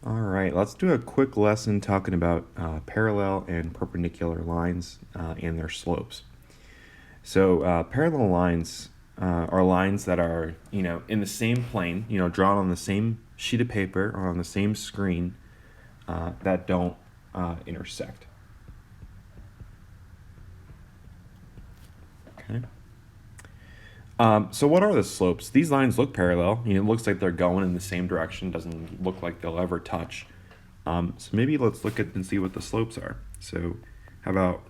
All right, let's do a quick lesson talking about parallel and perpendicular lines and their slopes. So parallel lines are lines that are, in the same plane, drawn on the same sheet of paper or on the same screen that don't intersect. Okay. So what are the slopes? These lines look parallel. It looks like they're going in the same direction. Doesn't look like they'll ever touch. So maybe let's look at and see what the slopes are. So how about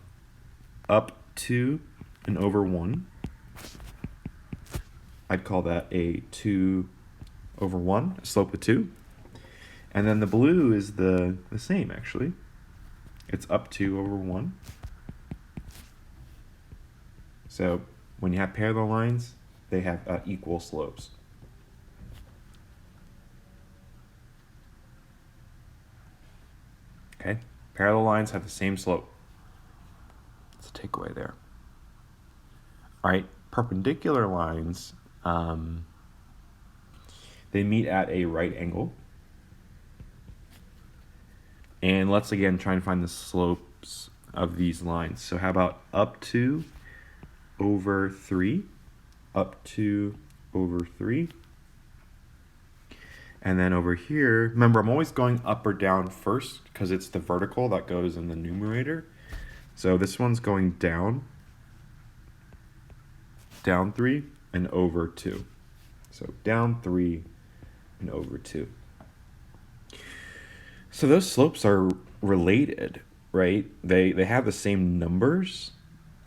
up 2 and over 1? I'd call that a 2 over 1, a slope of 2. And then the blue is the same, actually. It's up 2 over 1. So when you have parallel lines, they have equal slopes. Okay, parallel lines have the same slope. That's a takeaway there. All right, perpendicular lines, they meet at a right angle. And let's again try and find the slopes of these lines. So how about up 2 over 3, up 2 over 3. And then over here, remember I'm always going up or down first because it's the vertical that goes in the numerator. So this one's going down 3 and over 2. So down 3 and over 2. So those slopes are related, right? They have the same numbers.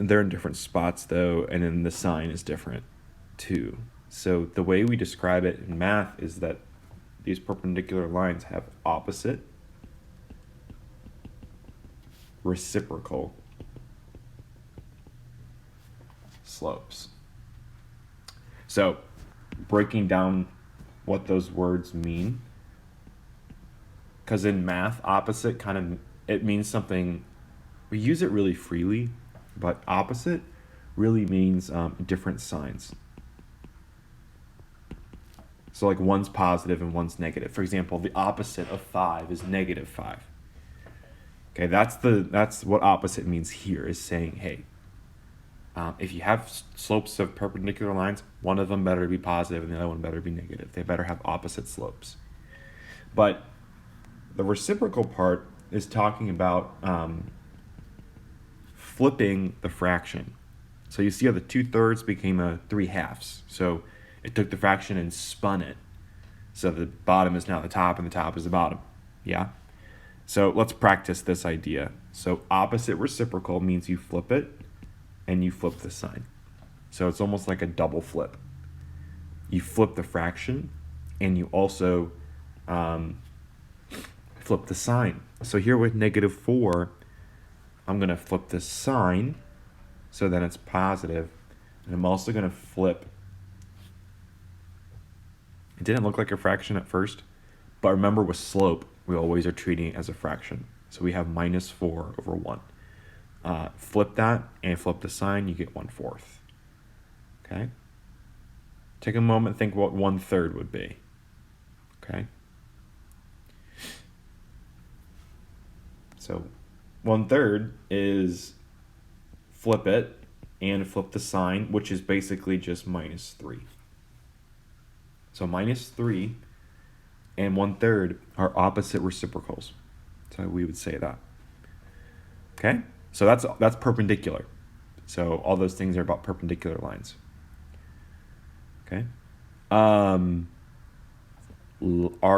They're in different spots though, and then the sign is different too. So the way we describe it in math is that these perpendicular lines have opposite, reciprocal slopes. So breaking down what those words mean, because in math, opposite it means something, we use it really freely, but opposite really means different signs. So like one's positive and one's negative. For example, the opposite of 5 is negative 5. Okay, that's what opposite means here, is saying, hey, if you have slopes of perpendicular lines, one of them better be positive and the other one better be negative. They better have opposite slopes. But the reciprocal part is talking about flipping the fraction. So you see how the 2/3 became a 3/2. So it took the fraction and spun it. So the bottom is now the top and the top is the bottom. Yeah? So let's practice this idea. So opposite reciprocal means you flip it and you flip the sign. So it's almost like a double flip. You flip the fraction and you also flip the sign. So here with -4, I'm going to flip the sign so then it's positive. And I'm also going to flip. It didn't look like a fraction at first, but remember with slope, we always are treating it as a fraction. So we have -4 over 1. Flip that and flip the sign, you get 1/4. Okay? Take a moment, think what 1/3 would be. Okay? So 1/3 is flip it and flip the sign, which is basically just -3. So -3 and 1/3 are opposite reciprocals. So we would say that. Okay? So that's perpendicular. So all those things are about perpendicular lines. Okay? Are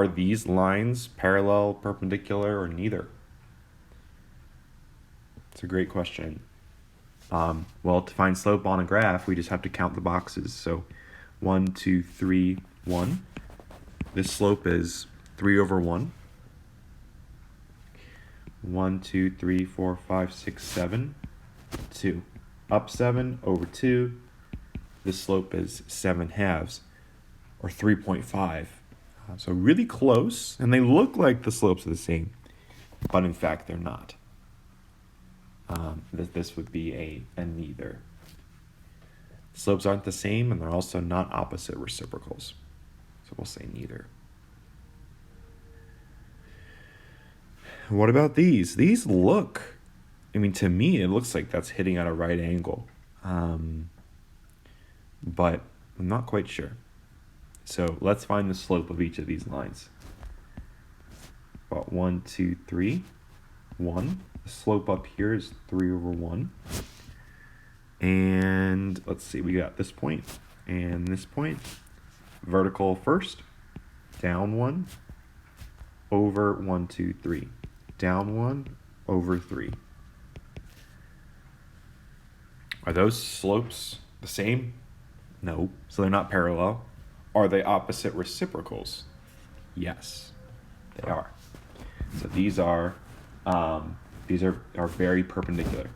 these lines parallel, perpendicular, or neither? It's a great question. Well, to find slope on a graph, we just have to count the boxes. So 1, 2, 3, 1. This slope is 3 over 1. 1, 2, 3, 4, 5, 6, 7, 2. Up 7 over 2. This slope is 7/2, or 3.5. So really close, and they look like the slopes are the same, but in fact they're not. This would be a neither. Slopes aren't the same, and they're also not opposite reciprocals. So we'll say neither. What about these? These look, I mean, to me, it looks like that's hitting at a right angle. But I'm not quite sure. So let's find the slope of each of these lines. About 1, 2, 3, 1. The slope up here is 3/1. And let's see, we got this point and this point. Vertical first, down 1, over 1, 2, 3. Down 1, over 3. Are those slopes the same? No, so they're not parallel. Are they opposite reciprocals? Yes, they are. So these are very perpendicular.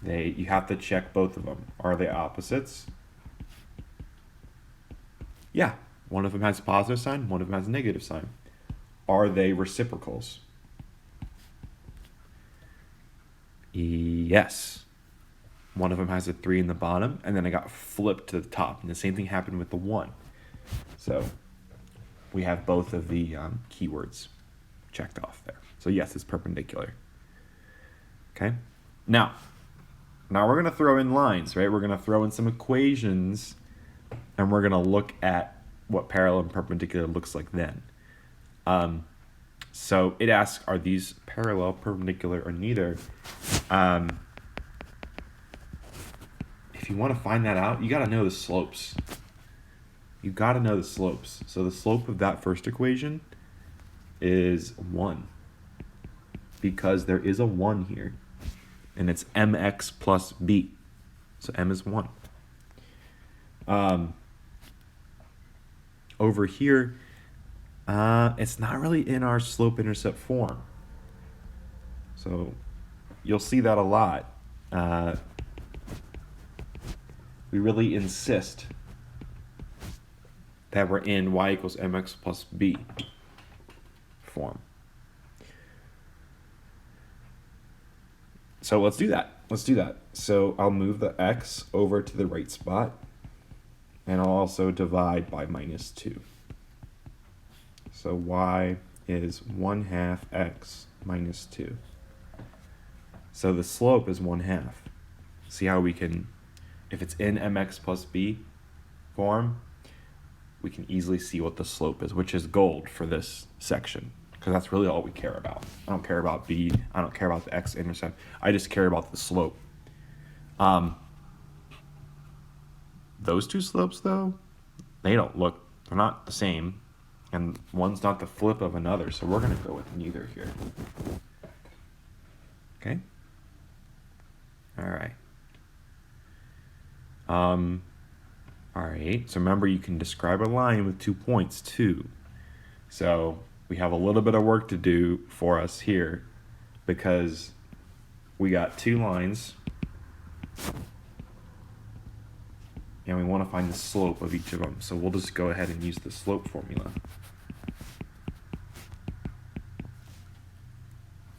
You have to check both of them. Are they opposites? Yeah, one of them has a positive sign, one of them has a negative sign. Are they reciprocals? Yes. One of them has a 3 in the bottom, and then I got flipped to the top. And the same thing happened with the 1. So we have both of the keywords checked off there. So yes, it's perpendicular. Okay. Now we're going to throw in lines, right? We're going to throw in some equations, and we're going to look at what parallel and perpendicular looks like then. So it asks, are these parallel, perpendicular, or neither? If you want to find that out, you got to know the slopes. You got to know the slopes. So the slope of that first equation is 1, because there is a 1 here, and it's mx plus b. So m is 1. Over here, it's not really in our slope-intercept form. So you'll see that a lot. We really insist that we're in y equals mx plus b form. So let's do that. So I'll move the x over to the right spot, and I'll also divide by -2. So y is 1/2 x minus 2. So the slope is 1/2. See how we can, if it's in mx plus b form, we can easily see what the slope is, which is gold for this section, because that's really all we care about. I don't care about b, I don't care about the x-intercept, I just care about the slope. Those two slopes, though, they're not the same, and one's not the flip of another, so we're going to go with neither here. Okay? All right. All right, so remember, you can describe a line with 2 points too. So we have a little bit of work to do for us here, because we got 2 lines, and we want to find the slope of each of them. So we'll just go ahead and use the slope formula.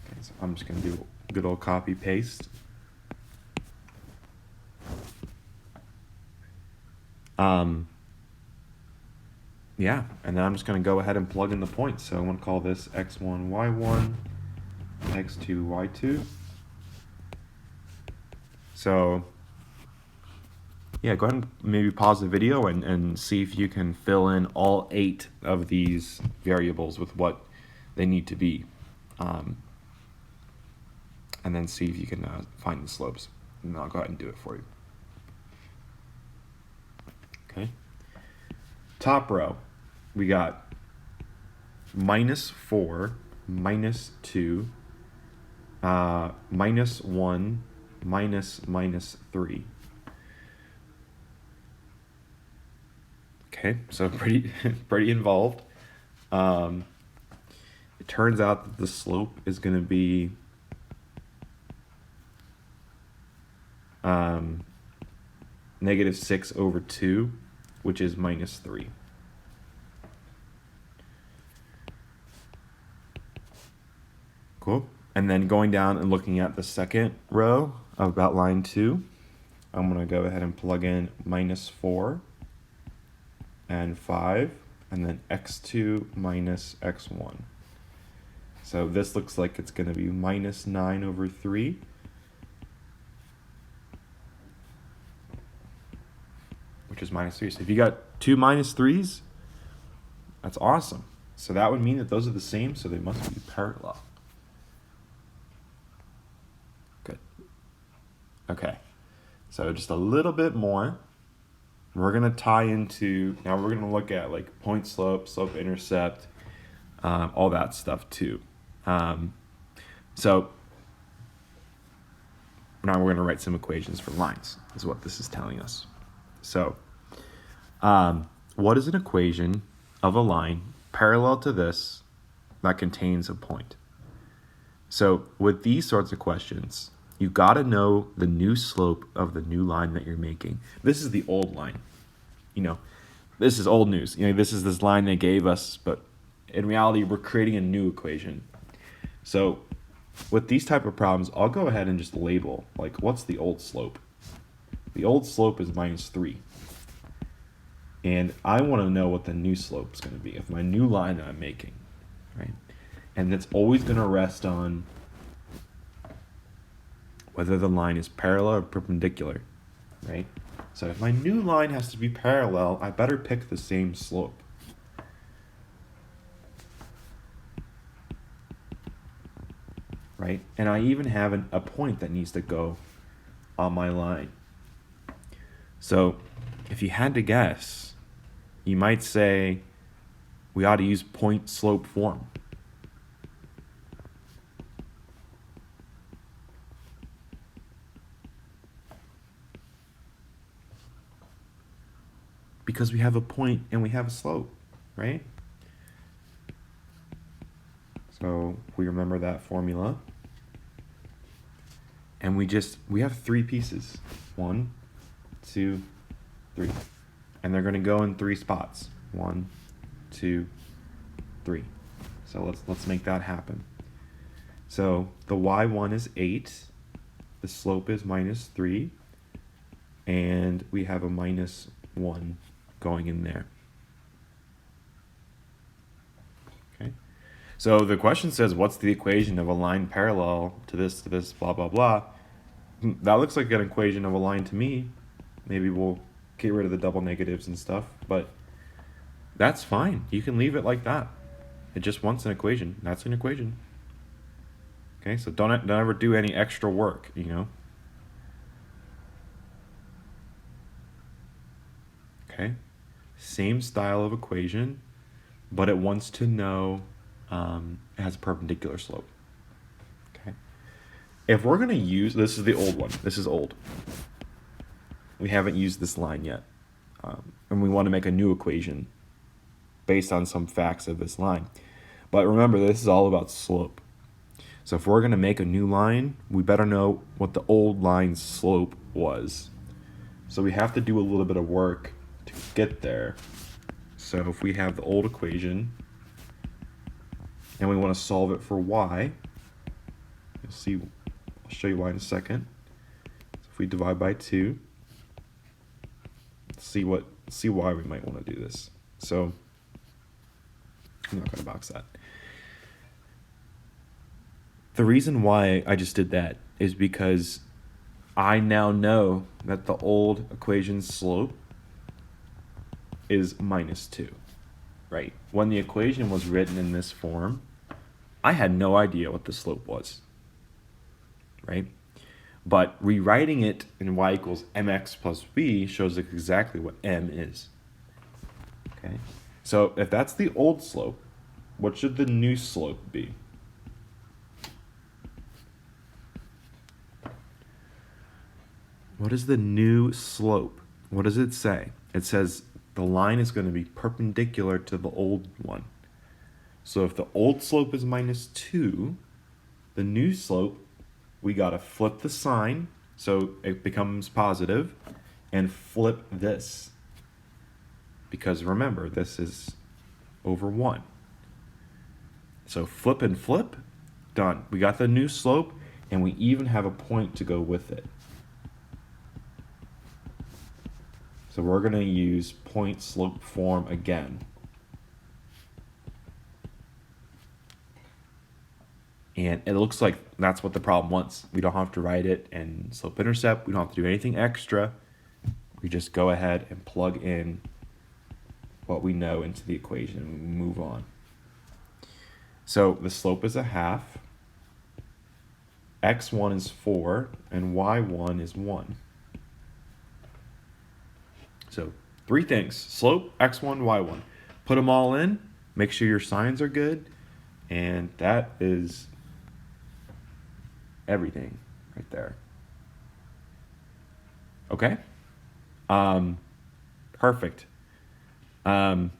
Okay, so I'm just going to do a good old copy paste. Yeah, and then I'm just going to go ahead and plug in the points. So I want to call this x1, y1, x2, y2. So yeah, go ahead and maybe pause the video and see if you can fill in all 8 of these variables with what they need to be. And then see if you can find the slopes. And I'll go ahead and do it for you. Okay. Top row, we got -4, -2, -1, -3. Okay, so pretty involved. It turns out that the slope is going to be -6/2, which is -3. Cool. And then going down and looking at the second row of about line 2, I'm going to go ahead and plug in -4 and 5, and then x2 minus x1. So this looks like it's going to be minus 9 over 3. Which is minus 3. So if you got two minus 3s, that's awesome. So that would mean that those are the same, so they must be parallel. Good. Okay. So just a little bit more. We're going to tie into, now we're going to look at like point slope, slope intercept, all that stuff too. So now we're going to write some equations for lines, is what this is telling us. So what is an equation of a line parallel to this that contains a point? So with these sorts of questions, you got to know the new slope of the new line that you're making. This is the old line. You know, this is old news. You know, this is this line they gave us, but in reality, we're creating a new equation. So with these type of problems, I'll go ahead and just label, like, what's the old slope? The old slope is minus 3. And I want to know what the new slope is going to be of my new line that I'm making, right? And it's always going to rest on whether the line is parallel or perpendicular, right? So if my new line has to be parallel, I better pick the same slope. Right? And I even have a point that needs to go on my line. So if you had to guess, you might say we ought to use point slope form. Because we have a point and we have a slope, right? So we remember that formula. And we have 3 pieces. 1, 2, 3. And they're going to go in 3 spots. 1, 2, 3. So let's make that happen. So the y1 is 8. The slope is minus 3. And we have a minus 1 going in there. Okay. So the question says, what's the equation of a line parallel to this, blah, blah, blah. That looks like an equation of a line to me. Maybe we'll get rid of the double negatives and stuff, but that's fine. You can leave it like that. It just wants an equation. That's an equation. Okay, so don't ever do any extra work, you know. Okay, same style of equation, but it wants to know it has a perpendicular slope. Okay, if we're going to use, this is the old one. This is old. We haven't used this line yet. And we want to make a new equation based on some facts of this line. But remember, this is all about slope. So if we're going to make a new line, we better know what the old line's slope was. So we have to do a little bit of work to get there. So if we have the old equation and we want to solve it for y, you'll see, I'll show you why in a second. So if we divide by 2, see why we might want to do this. So I'm not going to box that. The reason why I just did that is because I now know that the old equation's slope is minus 2, right? When the equation was written in this form, I had no idea what the slope was, right? But rewriting it in y equals mx plus b shows exactly what m is. Okay, so if that's the old slope, what should the new slope be? What is the new slope? What does it say? It says the line is going to be perpendicular to the old one. So if the old slope is minus 2, the new slope, we got to flip the sign so it becomes positive and flip this. Because remember, this is over 1. So flip and flip, done. We got the new slope and we even have a point to go with it. So we're going to use point slope form again. And it looks like that's what the problem wants. We don't have to write it in slope intercept. We don't have to do anything extra. We just go ahead and plug in what we know into the equation and we move on. So the slope is a half, x1 is 4, and y1 is 1. So 3 things: slope, x1, y1. Put them all in, make sure your signs are good, and that is everything right there. Okay? Perfect. How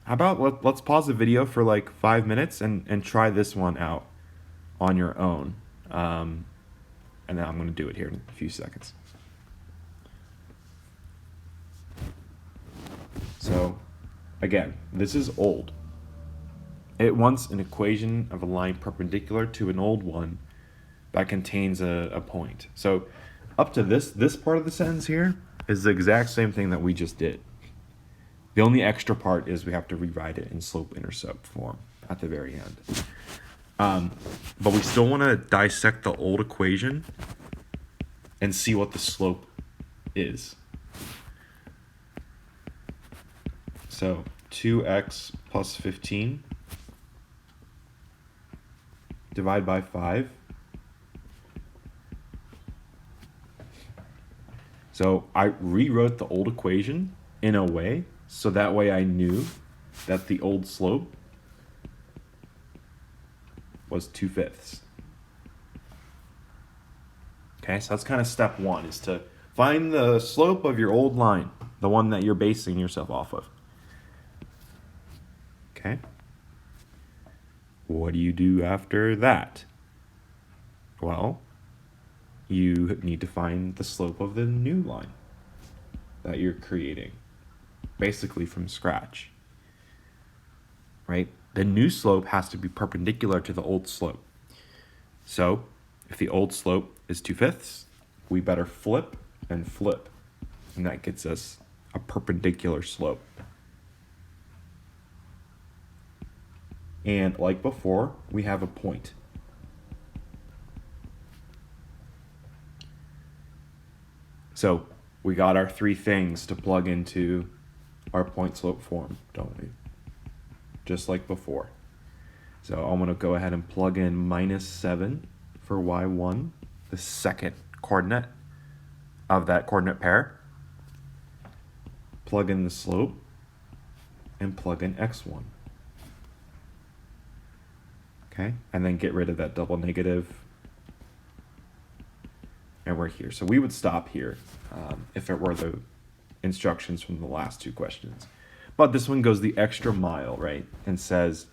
about let's pause the video for like 5 minutes and try this one out on your own. And then I'm going to do it here in a few seconds. So, again, this is old. It wants an equation of a line perpendicular to an old one that contains a point. So, up to this part of the sentence here is the exact same thing that we just did. The only extra part is we have to rewrite it in slope-intercept form at the very end. But we still want to dissect the old equation and see what the slope is. So 2x plus 15 divided by 5. So I rewrote the old equation in a way so that way I knew that the old slope was 2/5. Okay, so that's kind of step one, is to find the slope of your old line, the one that you're basing yourself off of. Okay. What do you do after that? Well, you need to find the slope of the new line that you're creating, basically from scratch, right? The new slope has to be perpendicular to the old slope. So if the old slope is 2/5, we better flip and flip, and that gets us a perpendicular slope. And like before, we have a point. So we got our 3 things to plug into our point slope form, don't we? Just like before. So I'm going to go ahead and plug in -7 for y1, the second coordinate of that coordinate pair. Plug in the slope and plug in x1. Okay, and then get rid of that double negative. And we're here. So we would stop here if it were the instructions from the last 2 questions. But this one goes the extra mile, right? And says,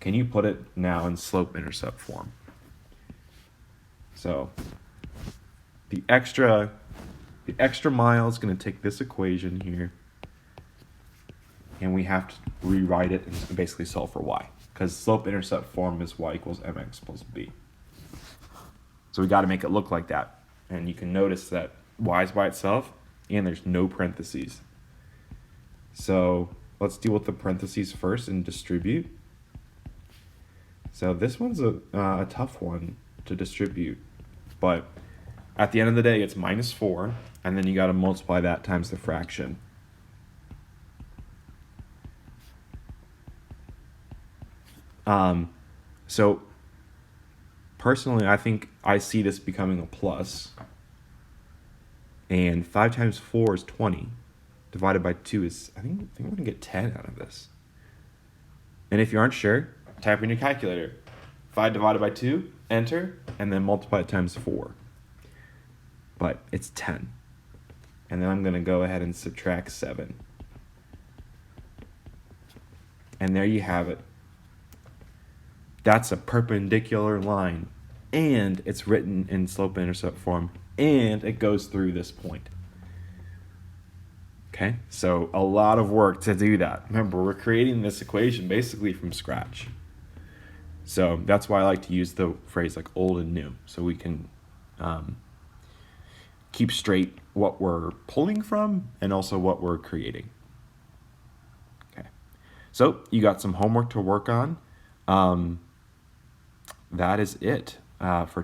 can you put it now in slope-intercept form? So the extra mile is going to take this equation here, and we have to rewrite it and basically solve for y, because slope-intercept form is y equals mx plus b. So we got to make it look like that. And you can notice that y is by itself, and there's no parentheses. So let's deal with the parentheses first and distribute. So this one's a tough one to distribute, but at the end of the day, it's -4, and then you got to multiply that times the fraction. So personally, I think I see this becoming a plus. And 5 times 4 is 20. Divided by 2 is, I think I'm going to get 10 out of this. And if you aren't sure, type in your calculator. 5 divided by 2, enter, and then multiply it times 4. But it's 10. And then I'm going to go ahead and subtract 7. And there you have it. That's a perpendicular line, and it's written in slope-intercept form, and it goes through this point. Okay, so a lot of work to do that. Remember, we're creating this equation basically from scratch. So that's why I like to use the phrase like old and new, so we can keep straight what we're pulling from and also what we're creating. Okay, so you got some homework to work on. that is it for